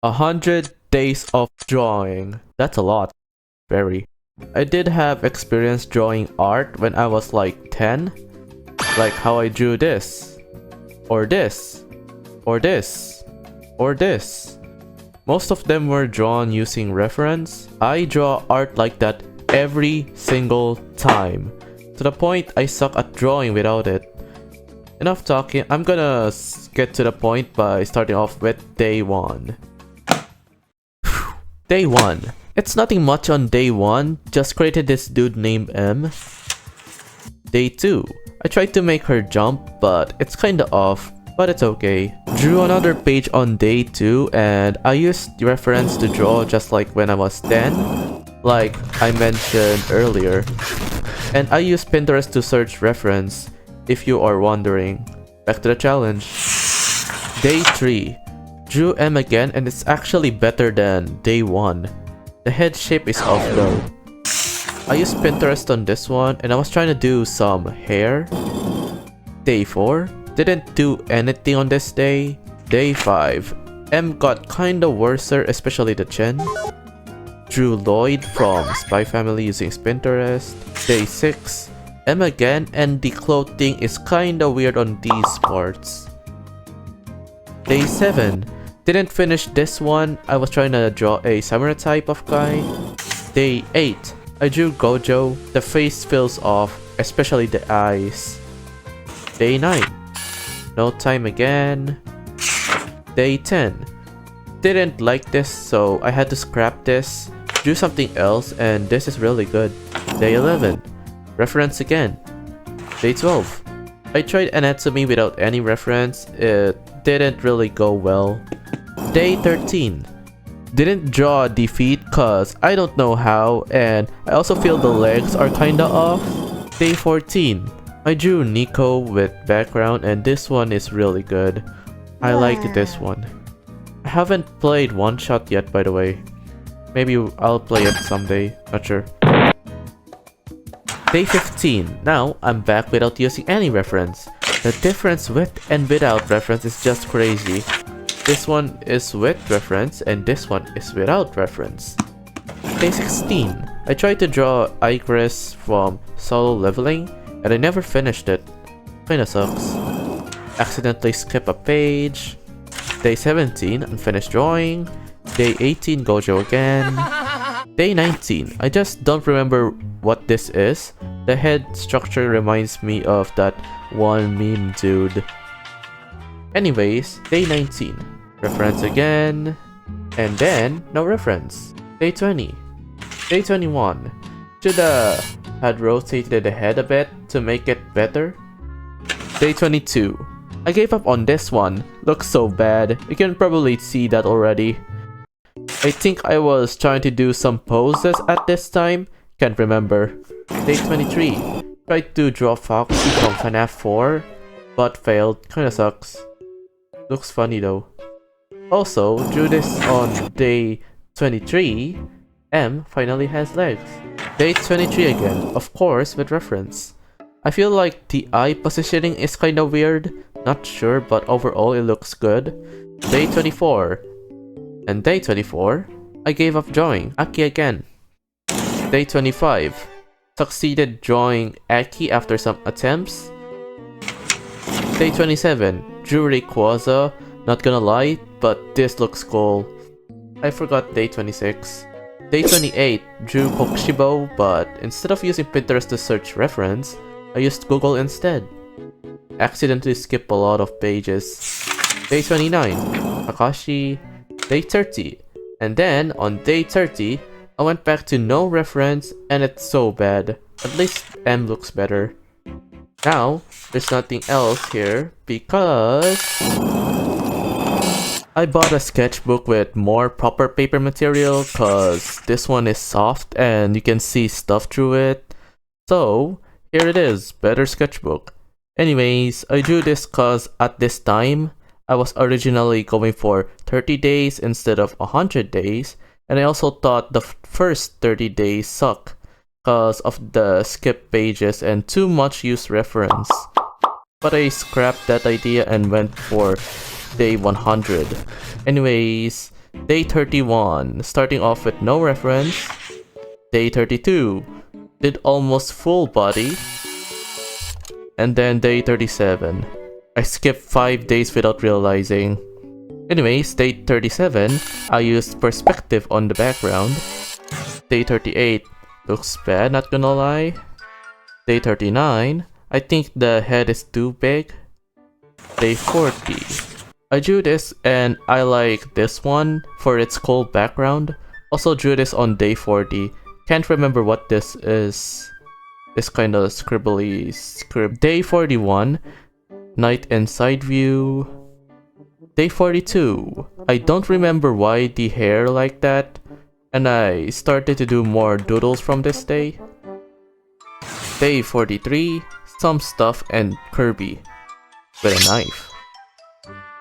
100 days of drawing. That's a lot. Very. I did have experience drawing art when I was like 10. Like how I drew this. Or this. Or this. Or this. Most of them were drawn using reference. I draw art like that every single time. To the point I suck at drawing without it. Enough talking, I'm gonna get to the point by starting off with day 1. Day 1. It's nothing much on day 1, just created this dude named M. Day 2. I tried to make her jump, but it's kinda off, but it's okay. Drew another page on day 2 and I used reference to draw just like when I was 10, like I mentioned earlier. And I used Pinterest to search reference, if you are wondering. Back to the challenge. Day 3. Drew M again and it's actually better than day 1. The head shape is off though. I used Pinterest on this one and I was trying to do some hair. Day 4. Didn't do anything on this day. Day 5. M got kinda worser, especially the chin. Drew Lloyd from Spy Family using Pinterest. Day 6. M again and the clothing is kinda weird on these parts. Day 7. Didn't finish this one, I was trying to draw a samurai type of guy. Day 8. I drew Gojo, the face feels off, especially the eyes. Day 9. No time again. Day 10. Didn't like this so I had to scrap this, drew something else and this is really good. Day 11. Reference again. Day 12. I tried anatomy without any reference, it didn't really go well. Day 13. Didn't draw defeat cause I don't know how and I also feel the legs are kinda off. Day 14. I drew Nico with background and this one is really good. I like this one. I haven't played One Shot yet by the way. Maybe I'll play it someday, not sure. Day 15. Now I'm back without using any reference. The difference with and without reference is just crazy. This one is with reference and this one is without reference. Day 16. I tried to draw Icarus from Solo Leveling and I never finished it. Kinda sucks. Accidentally skip a page. Day 17. Unfinished drawing. Day 18. Gojo again. Day 19. I just don't remember what this is. The head structure reminds me of that one meme dude. Anyways, day 19. Reference again. And then, no reference. Day 20. Day 21. Shoulda had rotated the head a bit to make it better. Day 22. I gave up on this one. Looks so bad. You can probably see that already. I think I was trying to do some poses at this time. Can't remember. Day 23. Tried to draw Foxy from FNAF 4, but failed. Kinda sucks. Looks funny though. Also, drew this on day 23. M finally has legs. Day 23 again, of course with reference. I feel like the eye positioning is kinda weird. Not sure, but overall it looks good. Day 24. And day 24, I gave up drawing Aki again. Day 25. Succeeded drawing Aki after some attempts. Day 27. Drew Rayquaza. Not gonna lie, but this looks cool. I forgot day 26. Day 28. Drew Kokushibo, but instead of using Pinterest to search reference, I used Google instead. Accidentally skipped a lot of pages. Day 29. Kakashi. Day 30. And then, on day 30, I went back to no reference and it's so bad. At least M looks better. Now, there's nothing else here because I bought a sketchbook with more proper paper material cause this one is soft and you can see stuff through it. So, here it is, better sketchbook. Anyways, I drew this cause at this time, I was originally going for 30 days instead of 100 days, and I also thought the first 30 days suck cause of the skip pages and too much use reference. But I scrapped that idea and went for day 100. Anyways, Day 31, starting off with no reference. Day 32, did almost full body. And then day 37, I skipped 5 days without realizing. Anyways, day 37, I used perspective on the background. Day 38, looks bad, not gonna lie. Day 39, I think the head is too big. Day 40, I drew this and I like this one for its cold background. Also drew this on day 40. Can't remember what this is. This kind of scribbly script. Day 41, night and side view. Day 42, I don't remember why the hair like that, and I started to do more doodles from this day. Day 43, some stuff and Kirby with a knife.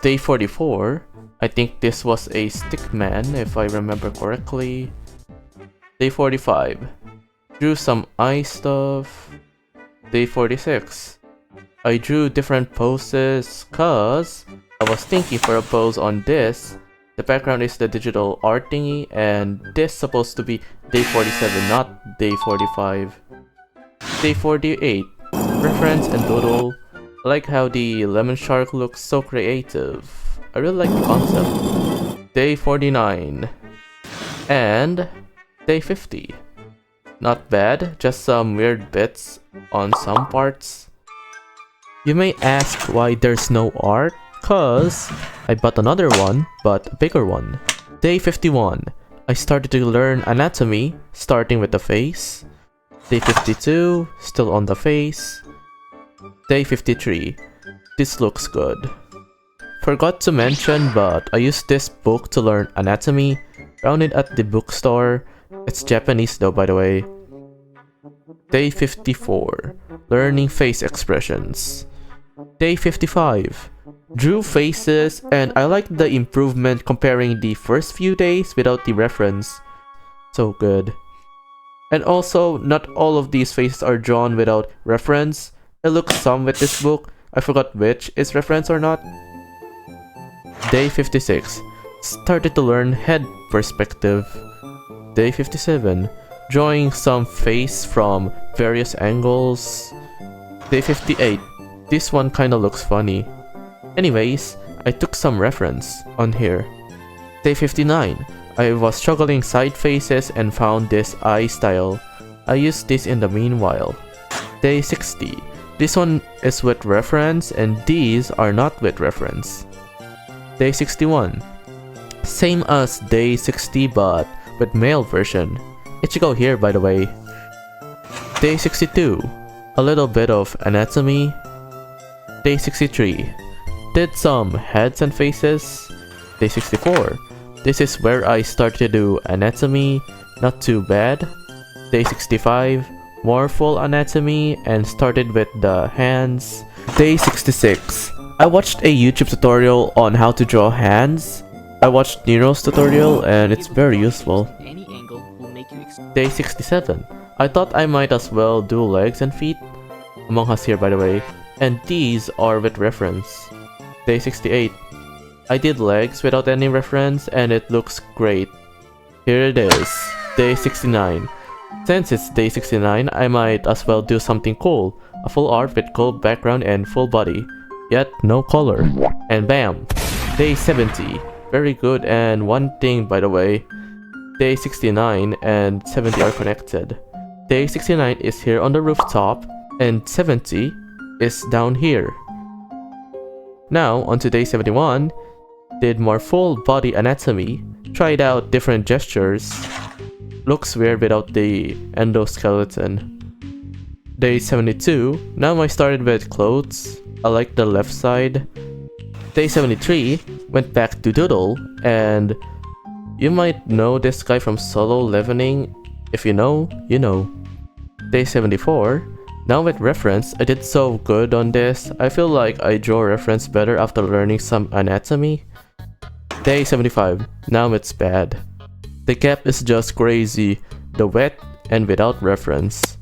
Day 44, I think this was a stick man if I remember correctly. Day 45, drew some eye stuff. Day 46, I drew different poses cause I was thinking for a pose on this. The background is the digital art thingy and this supposed to be day 47, not day 45. Day 48, reference and doodle. I like how the lemon shark looks so creative. I really like the concept. Day 49 and day 50. Not bad, just some weird bits on some parts. You may ask why there's no art, cause I bought another one, but a bigger one. Day 51, I started to learn anatomy, starting with the face. Day 52, still on the face. Day 53, this looks good. Forgot to mention, but I used this book to learn anatomy, found it at the bookstore. It's Japanese though, by the way. Day 54, learning face expressions. Day 55, drew faces and I like the improvement comparing the first few days without the reference. So good. And also, not all of these faces are drawn without reference. I looked some with this book, I forgot which is reference or not. Day 56, started to learn head perspective. Day 57, drawing some face from various angles. Day 58, this one kinda looks funny. Anyways, I took some reference on here. Day 59, I was struggling side faces and found this eye style. I used this in the meanwhile. Day 60, this one is with reference and these are not with reference. Day 61, same as day 60 but with male version. Ichigo here by the way. Day 62, a little bit of anatomy. Day 63, did some heads and faces. Day 64, this is where I started to do anatomy, not too bad. Day 65, more full anatomy and started with the hands. Day 66, I watched a YouTube tutorial on how to draw hands. I watched Nero's tutorial and it's very useful. Day 67, I thought I might as well do legs and feet. Among Us here by the way. And these are with reference. Day 68, I did legs without any reference and it looks great. Here it is, day 69. Since it's day 69, I might as well do something cool. A full art with cold background and full body. Yet no color. And bam! Day 70. Very good, and one thing by the way. Day 69 and 70 are connected. Day 69 is here on the rooftop and 70 is down here. Now onto day 71. Did more full body anatomy. Tried out different gestures. Looks weird without the endoskeleton. Day 72. Now I started with clothes. I like the left side. Day 73. Went back to doodle. And you might know this guy from Solo Leveling. If you know, you know. Day 74. Now with reference, I did so good on this. I feel like I draw reference better after learning some anatomy. Day 75. Now it's bad. The gap is just crazy. The wet and without reference.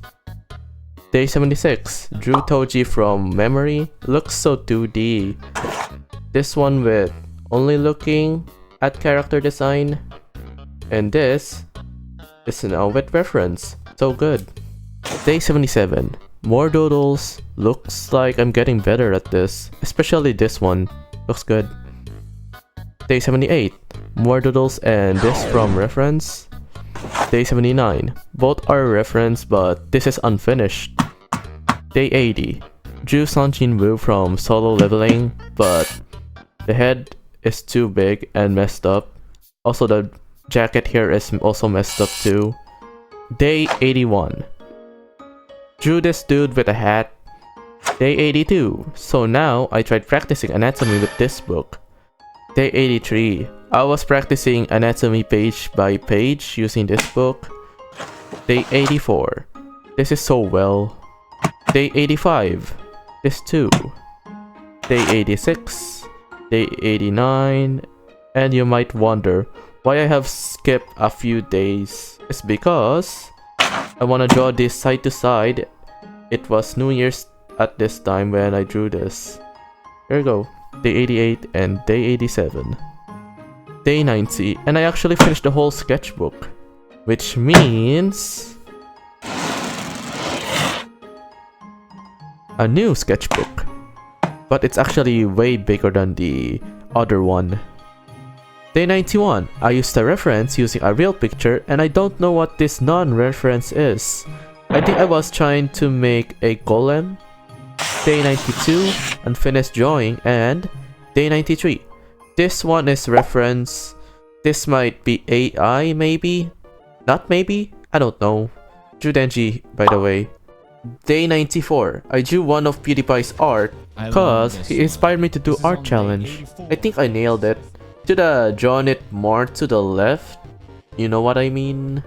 Day 76. Drew Toji from memory. Looks so 2D. This one with only looking. at character design. And this is now with reference. So good. Day 77. More doodles. Looks like I'm getting better at this. Especially this one. Looks good. Day 78. More doodles and this from reference. Day 79. Both are reference but this is unfinished. Day 80. Drew Sanjin Woo from Solo Leveling but the head is too big and messed up. Also the jacket here is also messed up too. Day 81. Drew this dude with a hat. Day 82. So now I tried practicing anatomy with this book. Day 83. I was practicing anatomy page by page using this book. Day 84. This is so well. Day 85. This too. Day 86. Day 89. And you might wonder why I have skipped a few days. It's because I want to draw this side to side. It was New Year's at this time when I drew this. Here we go. Day 88 and day 87. Day 90 and I actually finished the whole sketchbook. Which means a new sketchbook. But it's actually way bigger than the other one. Day 91. I used a reference using a real picture and I don't know what this non-reference is. I think I was trying to make a golem. Day 92. Unfinished drawing and day 93. This one is reference. This might be AI maybe? Not maybe? I don't know. Drew Denji by the way. Day 94. I drew one of PewDiePie's art cause he inspired me to do art challenge. I think I nailed it. Should have drawn it more to the left. You know what I mean?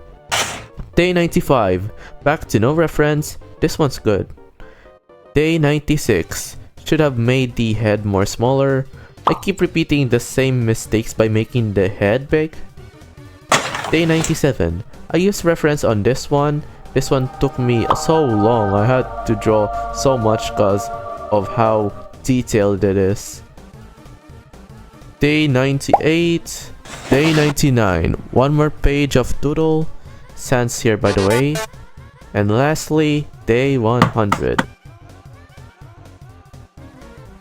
Day 95. Back to no reference. This one's good. Day 96. Should have made the head more smaller. I keep repeating the same mistakes by making the head big. Day 97. I used reference on this one. This one took me so long. I had to draw so much because of how detailed it is. Day 98. Day 99. One more page of doodle. Sans here by the way. And lastly, day 100.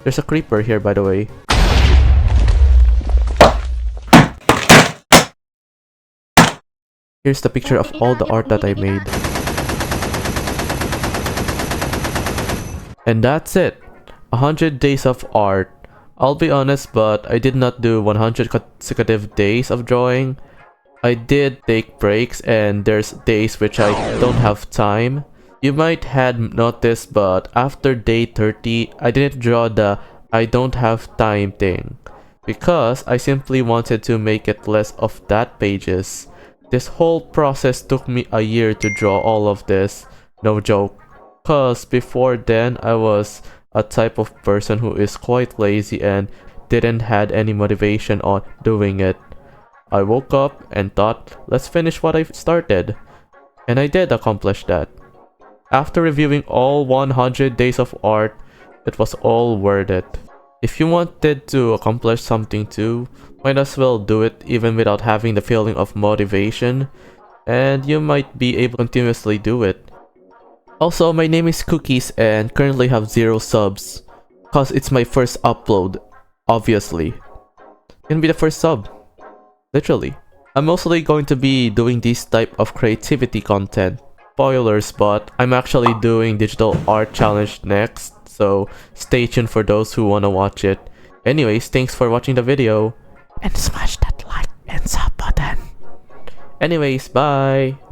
There's a creeper here by the way. Here's the picture of all the art that I made. And that's it. 100 days of art. I'll be honest, but I did not do 100 consecutive days of drawing. I did take breaks and there's days which I don't have time. You might had noticed, but after day 30, I didn't draw the I don't have time thing. Because I simply wanted to make it less of that pages. This whole process took me a year to draw all of this. No joke. Cause before then, I was a type of person who is quite lazy and didn't had any motivation on doing it. I woke up and thought, let's finish what I started. And I did accomplish that. After reviewing all 100 days of art, it was all worth it. If you wanted to accomplish something too, might as well do it even without having the feeling of motivation, and you might be able to continuously do it. Also, my name is Cookies and currently have 0 subs, cause it's my first upload, obviously. Gonna be the first sub. Literally. I'm mostly going to be doing this type of creativity content. Spoilers, but I'm actually doing digital art challenge next, so stay tuned for those who wanna watch it. Anyways, thanks for watching the video, and smash that like and sub button. Anyways, bye!